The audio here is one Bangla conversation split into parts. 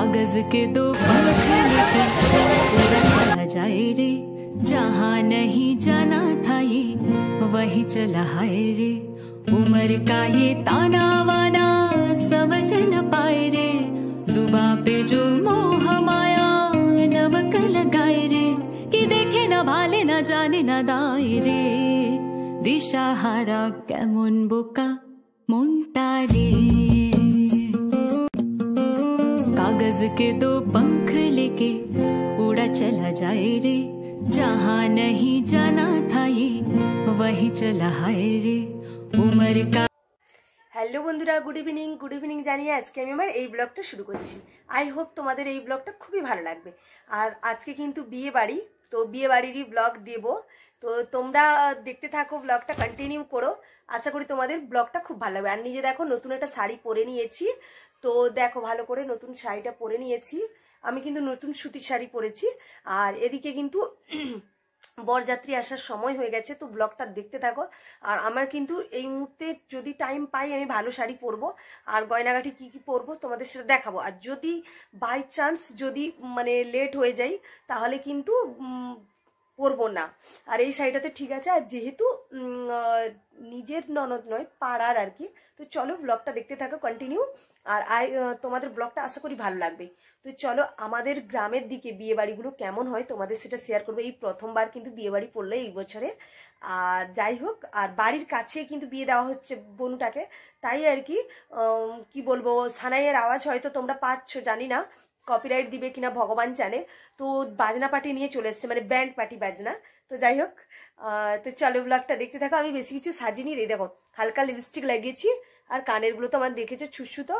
कागज के दो पंख लेके उड़ा चला जाए रे, जहाँ नहीं जाना था ये वही चला हाय रे। उम्र का ये ताना वाना समझ न पाए रे, जुबां पे जो मोह माया नमक लगाए रे, कि देखे न भाले न जाने न दाए रे। दिशाहारा केमन बोका मुंटा रे, कागज के दो पंख लेके उड़ा चला जाए रे, जहाँ नहीं जाना था ये वही चला हाय रे। उम्र का হ্যালো বন্ধুরা, গুড ইভিনিং জানিয়ে আজকে আমি আমার এই ব্লগটা শুরু করছি। আই হোপ তোমাদের এই ব্লগটা খুবই ভালো লাগবে। আর আজকে কিন্তু বিয়ে বাড়ি, তো বিয়ে বাড়িরই ব্লগ দেব, তো তোমরা দেখতে থাকো, ব্লগটা কন্টিনিউ করো। আশা করি তোমাদের ব্লগটা খুব ভালো লাগবে। আর নিজে দেখো নতুন একটা শাড়ি পরে নিয়েছি, তো দেখো ভালো করে নতুন শাড়িটা পরে নিয়েছি। আমি কিন্তু নতুন সুতির শাড়ি পরেছি। আর এদিকে কিন্তু বরযাত্রী আসার সময় হয়ে গেছে, তো ব্লগটা দেখতে থাকো। আর আমার কিন্তু এই মুহূর্তে যদি টাইম পাই আমি ভালো শাড়ি পরবো, আর গয়নাগাটি কি কি পরবো তোমাদের সেটা দেখাবো। আর যদি বাই চান্স যদি মানে লেট হয়ে যায় তাহলে কিন্তু পরবো না। আর এই শাড়িটাতে ঠিক আছে। আর যেহেতু নিজের ননদ নয়, পাড়ার আর কি, তো চলো ব্লগটা দেখতে থাকো কন্টিনিউ। আর তোমাদের ব্লগটা আশা করি ভালো লাগবে। তো চলো, আমাদের গ্রামের দিকে বিয়ে বাড়িগুলো কেমন হয় তোমাদের সেটা শেয়ার করবো। এই প্রথমবার কিন্তু বিয়ে বাড়ি পড়লে এই বছরে। আর যাই হোক, আর বাড়ির কাছে কিন্তু বিয়ে দেওয়া হচ্ছে বোনটাকে, তাই আর কি কি বলবো, সানাইয়ের আওয়াজ হয়তো তোমরা পাচ্ছ, জানি না কপিরাইট দিবে কিনা ভগবান জানে। তো বাজনা পার্টি নিয়ে চলে এসছে, মানে ব্যান্ড পার্টি বাজনা। তো যাই হোক, তো চলো ব্লগটা দেখতে থাকো। আমি বেশি কিছু সাজিনি, এই দেখো হালকা লিপস্টিক লাগিয়েছি, আর কানের গুলো তো আমার দেখেছো ছুসুতো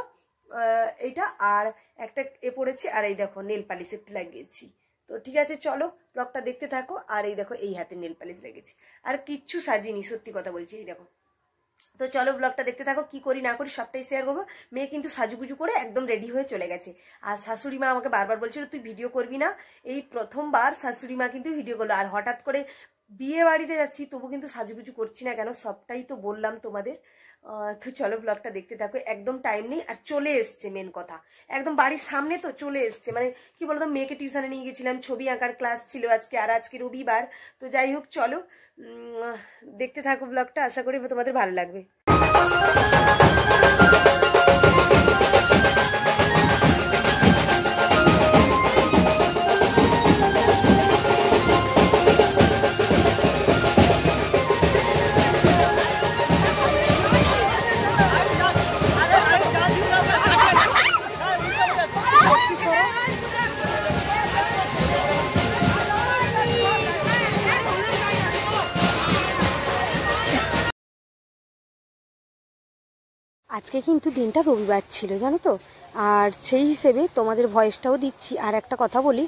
এইটা, আর একটা এ পড়েছি, আর এই দেখো নেল পালিশ একটু লাগিয়েছি। তো ঠিক আছে, চলো ব্লগটা দেখতে থাকো। আর এই দেখো এই হাতে নেল পালিশ লাগিয়েছি, আর কিচ্ছু সাজিনি, সত্যি কথা বলছি। এই দেখো, তো চলো ব্লগটা দেখতে থাকো। কি করি না করি সবটাই শেয়ার করবো। মেয়ে কিন্তু সাজুগুজু করে একদম রেডি হয়ে চলে গেছে। আর শাশুড়ি মা আমাকে বারবার বলছিল তুই ভিডিও করবি না। এই প্রথমবার শাশুড়ি মা কিন্তু ভিডিও করলো। আর হঠাৎ করে বিয়ে বাড়িতে যাচ্ছি, তবু কিন্তু সাজুগুজু করছি না কেন, সবটাই তো বললাম তোমাদের। তো চলো ব্লগটা দেখতে থাকো। একদম টাইম নেই, আর চলে এসছে মেন কথা, একদম বাড়ির সামনে তো চলে এসছে। মানে কি বলতো, মেয়েকে টিউশনে নিয়ে গেছিলাম, ছবি আঁকার ক্লাস ছিল আজকে, আর আজকে রবিবার। তো যাই হোক, চলো দেখতে থাকো ব্লগটা, আশা করি তোমাদের ভালো লাগবে। আজকে কিন্তু দিনটা রবিবার ছিল, জানো তো। আর সেই হিসেবে তোমাদের ভয়েসটাও দিচ্ছি। আর একটা কথা বলি,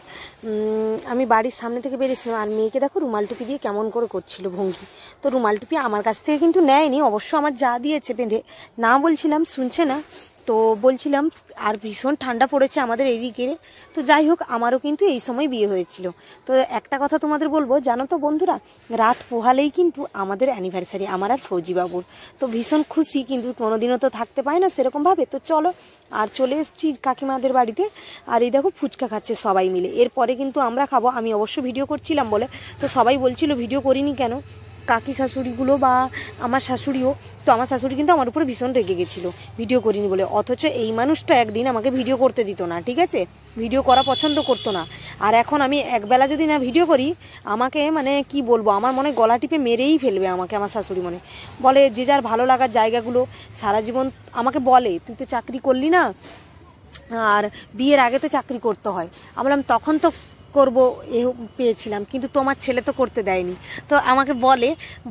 আমি বাড়ির সামনে থেকে বেরিয়েছিলাম, আর মেয়েকে দেখো রুমাল টুপি দিয়ে কেমন করে করছিল ভঙ্গি। তো রুমাল টুপি আমার কাছ থেকে কিন্তু নেয়নি, অবশ্য আমার যা দিয়েছে বেঁধে। না বলছিলাম, শুনছে না, তো বলছিলাম। আর ভীষণ ঠান্ডা পড়েছে আমাদের এইদিকে। তো যাই হোক, আমারও কিন্তু এই সময় বিয়ে হয়েছিল। তো একটা কথা তোমাদের বলবো, জানো তো বন্ধুরা, রাত পোহালেই কিন্তু আমাদের অ্যানিভার্সারি, আমার আর ফৌজিবাবুর। তো ভীষণ খুশি, কিন্তু কোনোদিনও তো থাকতে পায় না সেরকমভাবে। তো চলো, আর চলে এসেছি কাকিমাদের বাড়িতে। আর এই দেখো ফুচকা খাচ্ছে সবাই মিলে। এরপরে কিন্তু আমরা খাবো। আমি অবশ্য ভিডিও করছিলাম বলে, তো সবাই বলছিল ভিডিও করিনি কেন, কাকি শাশুড়িগুলো বা আমার শাশুড়িও। তো আমার শাশুড়ি কিন্তু আমার উপরে ভীষণ রেগে গেছিলো ভিডিও করিনি বলে। অথচ এই মানুষটা একদিন আমাকে ভিডিও করতে দিত না, ঠিক আছে, ভিডিও করা পছন্দ করতো না। আর এখন আমি একবেলা যদি না ভিডিও করি, আমাকে মানে কি বলবো, আমার মনে গলা টিপে মেরেই ফেলবে আমাকে আমার শাশুড়ি। মনে বলে যে যার ভালো লাগার জায়গাগুলো সারা জীবন আমাকে বলে, তুই তো চাকরি করলি না, আর বিয়ের আগে তো চাকরি করতে হয়। আমি বললাম তখন তো করবো পেয়েছিলাম, কিন্তু তোমার ছেলে তো করতে দেয়নি। তো আমাকে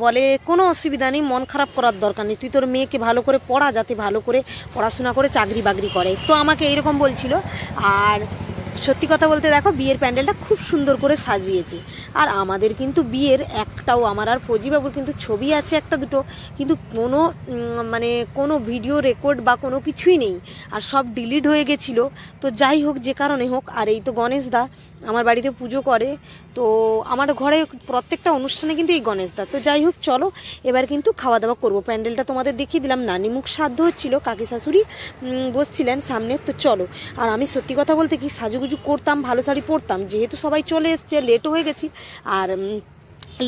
বলে কোনো অসুবিধা নেই, মন খারাপ করার দরকার নেই, তুই তোর মেয়েকে ভালো করে পড়া, যাতে ভালো করে পড়াশোনা করে চাকরি বাকরি করে। তো আমাকে এইরকম বলছিল। আর সত্যি কথা বলতে দেখো, বিয়ের প্যান্ডেলটা খুব সুন্দর করে সাজিয়েছে। আর আমাদের কিন্তু বিয়ের একটাও, আমার আর ফৌজিবাবুর কিন্তু ছবি আছে একটা দুটো, কিন্তু কোনো মানে কোনো ভিডিও রেকর্ড বা কোনো কিছুই নেই, আর সব ডিলিট হয়ে গেছিলো। তো যাই হোক, যে কারণে হোক। আর এই তো গণেশ দা, আমার বাড়িতে পুজো করে। তো আমার ঘরে প্রত্যেকটা অনুষ্ঠানে কিন্তু এই গণেশদা। তো যাই হোক চলো এবার কিন্তু খাওয়া দাওয়া করবো। প্যান্ডেলটা তোমাদের দেখিয়ে দিলাম, নানি মুখ সাধ্য হচ্ছিল, কাকি শাশুড়ি বসছিলেন সামনে। তো চলো, আর আমি সত্যি কথা বলতে কি সাজুগুজু করতাম, ভালো শাড়ি পরতাম, যেহেতু সবাই চলে এসছে লেটও হয়ে গেছি। আর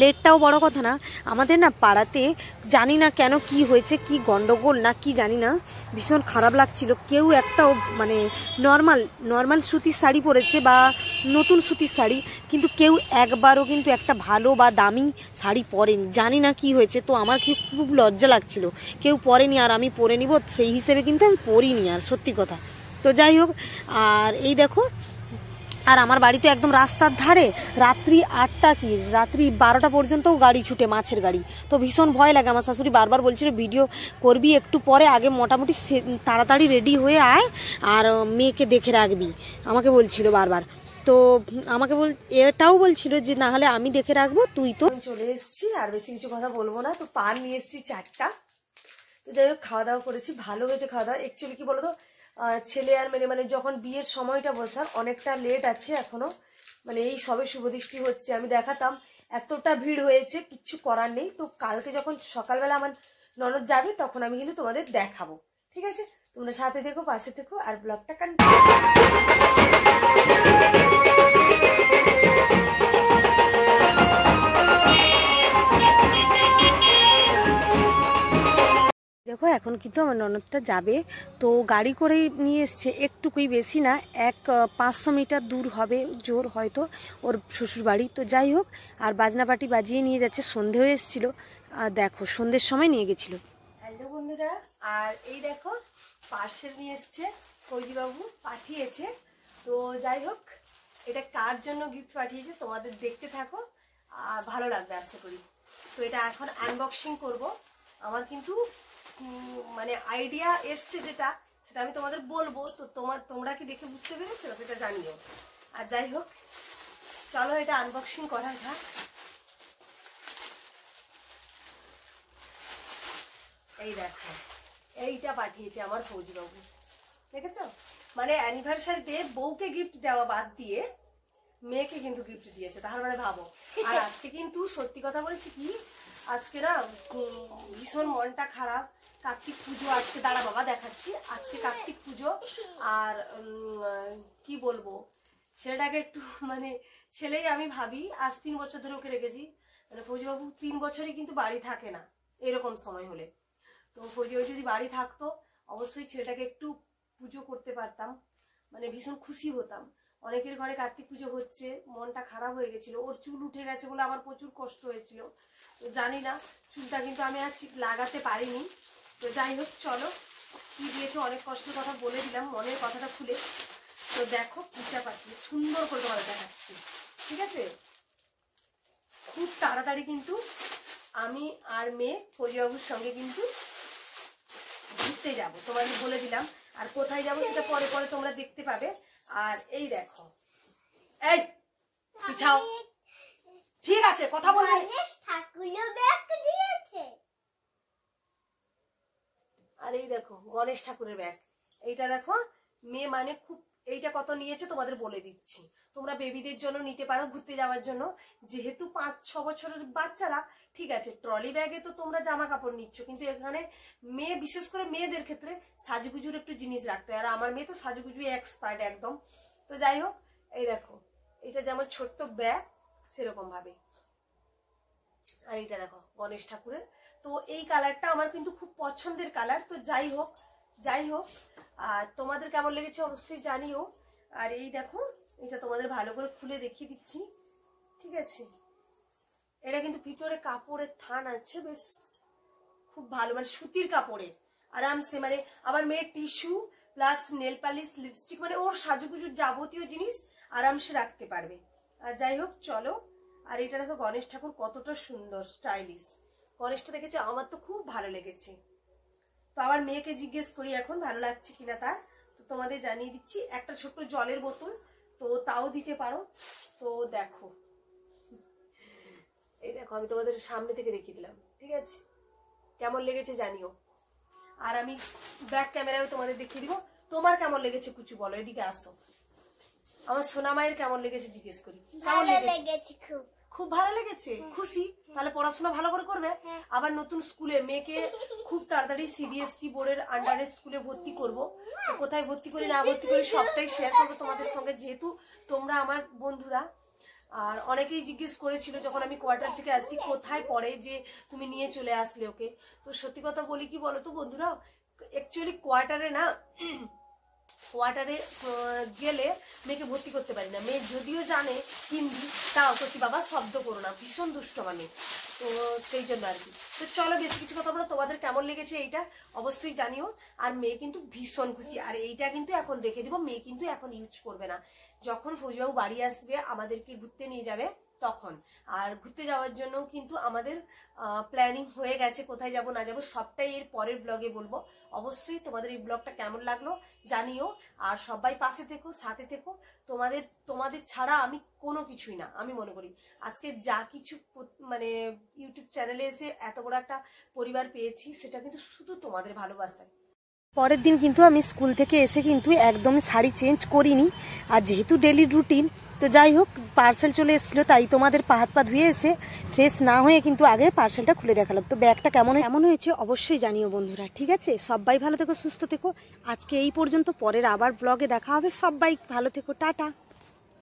লেটটাও বড় কথা না, আমাদের না পাড়াতে জানি না কেন কি হয়েছে, কি গন্ডগোল না কি জানি না, ভীষণ খারাপ লাগছিল। কেউ একটাও মানে নর্মাল সুতির শাড়ি পরেছে বা নতুন সুতির শাড়ি, কিন্তু কেউ একবারও কিন্তু একটা ভালো বা দামি শাড়ি পরেনি। জানি না কি হয়েছে, তো আমার কি খুব লজ্জা লাগছিল, কেউ পরেনি আর আমি পরে নিব সেই হিসেবে কিন্তু আমি পরিনি আর, সত্যি কথা। তো যাই হোক, আর এই দেখো, আর আমার বাড়িতে একদম রাস্তার ধারে, রাত্রি 8টা কি রাত্রি 12টা পর্যন্তও গাড়ি ছুটে, মাছের গাড়ি। তো ভীষণ ভয় লাগে। আমার শাশুড়ি বারবার বলছিল ভিডিও করবি একটু পরে, আগে মোটামুটি তাড়াতাড়ি রেডি হয়ে আয় আর মেয়েকে দেখে রাখবি, আমাকে বলছিল বারবার। তো আমাকে এটাও বলছিল যে না হলে আমি দেখে রাখবো, তুই তো চলে এসেছি আর বেশি কিছু কথা বলবো না। তো পান নিয়ে এসেছি 4টা। তো যাই হোক খাওয়া দাওয়া করেছি, ভালো হয়েছে খাওয়া দাওয়া। অ্যাকচুয়ালি কি বলতো, ছেলে আর মেয়ে মানে যখন বিয়ের সময়টা বসার অনেকটা লেট আছে এখনো, মানে এই সবে শুভদৃষ্টি হচ্ছে। আমি দেখাতাম, এতটা ভিড় হয়েছে, কিচ্ছু করার নেই। তো কালকে যখন সকালবেলা আমার ননদ যাবে তখন আমি কিন্তু তোমাদের দেখাবো, ঠিক আছে? তোমরা সাথে থেকো, পাশে থেকো আর ব্লগটা কন্টিনিউ। দেখো এখন কিন্তু আমার ননদটা যাবে, তো গাড়ি করেই নিয়ে এসছে, একটুকুই, বেশি না, 500 মিটার দূর হবে জোর হয়তো ওর শ্বশুর বাড়ি। তো যাই হোক, আর বাজনা পাটি বাজিয়ে নিয়ে যাচ্ছে, সন্ধে হয়ে এসেছিলো, দেখো সন্ধ্যের সময় নিয়ে গেছিলো। হ্যালো বন্ধুরা, আর এই দেখো পার্সেল নিয়ে এসছে, ফৌজিবাবু পাঠিয়েছে। তো যাই হোক, এটা কার জন্য গিফট পাঠিয়েছে তোমাদের দেখতে থাকো, আর ভালো লাগবে আশা করি। তো এটা এখন আনবক্সিং করব। আমার কিন্তু মানে আইডিয়া এসছে যেটা, সেটা আমি তোমাদের বলবো। তো তোমরা কি দেখে বুঝতে পেরেছো সেটা জানিও। আর যাই হোক চলো এটা আনবক্সিং করা যাক। এই দেখো, এইটা পাঠিয়েছে আমার ফৌজিবাবু, দেখেছো? মানে অ্যানিভার্সারিতে বউকে গিফট দেওয়া বাদ দিয়ে মেয়েকে কিন্তু গিফট দিয়েছে, তাহলে মানে ভাবো। আর আজকে কিন্তু সত্যি কথা বলছি কি, আজকে না ভীষণ মনটা খারাপ। কার্তিক পুজো আজকে, দাঁড়া বাবা দেখাচ্ছি, আজকে কার্তিক পুজো। আর কি বলবো, ছেলেটাকে একটু মানে ছেলেই আমি ভাবি, আজ 3 বছর ধরে ওকে রেখেছি। মানে ফৌজিবাবু 3 বছরই কিন্তু বাড়ি থাকে না এরকম সময় হলে। তো ফৌজিবাবু যদি বাড়ি থাকতো অবশ্যই ছেলেটাকে একটু পুজো করতে পারতাম, মানে ভীষণ খুশি হতাম। অনেকের ঘরে কার্তিক পুজো হচ্ছে, মনটা খারাপ হয়ে গেছিল। ওর চুল উঠে গেছে বলে আমার প্রচুর কষ্ট হয়েছিল। তো জানি না, চুলটা কিন্তু আমি আর লাগাতে পারিনি। তো যাই হোক চলো, কি দিয়েছে অনেক কষ্টের কথা বলে দিলাম, মনের কথাটা খুলে। তো দেখো পিঠা পাচ্ছি, সুন্দর করে তোমাদের দেখাচ্ছি, ঠিক আছে? খুব তাড়াতাড়ি কিন্তু আমি আর মেয়ে ফৌজিবাবুর সঙ্গে কিন্তু ঘুরতে যাব, তোমাদের বলে দিলাম। আর কোথায় যাবো সেটা পরে পরে তোমরা দেখতে পাবে। আর এই দেখো, এই পিছাও, ঠিক আছে কথা বলবো। আর এই দেখো গণেশ ঠাকুরের ব্যাগ, এইটা দেখো মেয়ে মানে খুব, এইটা কত নিয়েছে তোমাদের বলে দিচ্ছি। তোমরা বেবিদের জন্য নিতে পারো ঘুরতে যাওয়ার জন্য, যেহেতু 5-6 বছরের বাচ্চারা, ঠিক আছে? ট্রলি ব্যাগে তো তোমরা জামা কাপড় নিচ্ছ, কিন্তু এখানে মেয়ে, বিশেষ করে মেয়েদের ক্ষেত্রে সাজুগুজুর একটু জিনিস রাখতে হয়। আর আমার মেয়ে তো সাজুগুজু এক্সপার্ট একদম। তো যাই হোক, এই দেখো এটা যেমন ছোট্ট ব্যাগ সেরকম ভাবে। আর এটা দেখো গণেশ ঠাকুরের। তো এই কালারটা আমার কিন্তু খুব পছন্দের কালার। তো যাই হোক আর তোমাদের কেমন লেগেছে অবশ্যই জানিও। আর এই দেখো, এটা তোমাদের ভালো করে খুলে দেখিয়ে দিচ্ছি, ঠিক আছে? এটা কিন্তু ভিতরে কাপড়ের থান আছে, বেশ খুব ভালো, মানে সুতির কাপড়ের, আরামসে। মানে আমার মেয়ের tissue plus nail polish, lipstick, মানে ওর সাজুগুজুর যাবতীয় জিনিস আরামসে রাখতে পারবে। আর যাই হোক চলো, আর এটা দেখো গণেশ ঠাকুর কতটা সুন্দর স্টাইলিশ। গণেশটা দেখেছে, আমার তো খুব ভালো লেগেছে। তো আমার মেয়েকে জিজ্ঞেস করি এখন ভালো লাগছে কিনা তার। তো তোমাদের জানিয়ে দিচ্ছি, একটা ছোট্ট জলের বোতল, তো তাও দিতে পারো। তো দেখো, এই দেখো আমি তোমাদের সামনে থেকে দেখিয়ে দিলাম, ঠিক আছে? কেমন লেগেছে জানিও। আর আমি ব্যাক ক্যামেরায় তোমাদের দেখিয়ে দিব। তোমার কেমন লেগেছে কুচু বলো, এদিকে আসো। আমার সোনা মায়ের কেমন লেগেছে জিজ্ঞেস করি। ভালো লেগেছে খুব। খুব ভালো লেগেছে, খুশি? তাহলে পড়াশোনা ভালো করে করবে। আবার নতুন স্কুলে মেয়েকে খুব তাড়াতাড়ি সিবিএসসি বোর্ডের আন্ডারে স্কুলে ভর্তি করব। তো কোথায় ভর্তি করি না ভর্তি করি সবটাই শেয়ার করবো তোমাদের সঙ্গে, যেহেতু তোমরা আমার বন্ধুরা। আর অনেকেই জিজ্ঞেস করেছিল যখন আমি কোয়ার্টার থেকে আসি কোথায় পড়ে যে তুমি নিয়ে চলে আসলে ওকে। তো সত্যি কথা বলি কি বলো তো বন্ধুরা, অ্যাকচুয়ালি কোয়ার্টারে গেলে মেয়েকে ভর্তি করতে পারি না। মেয়ে যদিও জানে হিন্দি, তাও করছি বাবা শব্দ করো না, ভীষণ দুষ্ট মানে। তো সেই জন্য আর কি। তো চলো বেশি কিছু কথা বলো, তোমাদের কেমন লেগেছে এইটা অবশ্যই জানিও। আর মেয়ে কিন্তু ভীষণ খুশি। আর এইটা কিন্তু এখন রেখে দিব, মেয়ে কিন্তু এখন ইউজ করবে না। যখন ফৌজিবাবু বাড়ি আসবে আমাদেরকে ঘুরতে নিয়ে যাবে তখন। আর ঘুরতে যাওয়ার জন্য কিন্তু আমাদের প্ল্যানিং হয়ে গেছে, কোথায় যাব না যাব সবটাই এর পরের ব্লগে বলবো। অবশ্যই তোমাদের এই ব্লগটা কেমন লাগলো জানিও। আর সবাই পাশে থেকো, সাথে থেকো। তোমাদের ছাড়া আমি কোনো কিছুই না, আমি মনে করি আজকে যা কিছু মানে ইউটিউব চ্যানেলে এসে এত বড় একটা পরিবার পেয়েছি সেটা কিন্তু শুধু তোমাদের ভালোবাসায়। পরের দিন কিন্তু আমি স্কুল থেকে এসে কিন্তু একদম শাড়ি চেঞ্জ করিনি। আর যেহেতু ডেলি রুটিন, তো যাই হোক পার্সেল চলে এসেছিলো, তাই তোমাদের হাত পা ধুয়ে এসে ফ্রেশ না হয়ে কিন্তু আগে পার্সেলটা খুলে দেখালাম। তো ব্যাগটা কেমন হয়েছে অবশ্যই জানিও বন্ধুরা, ঠিক আছে? সবাই ভালো থেকো, সুস্থ থেকো। আজকে এই পর্যন্ত, পরের আবার ব্লগে দেখা হবে। সবাই ভালো থেকো, টাটা।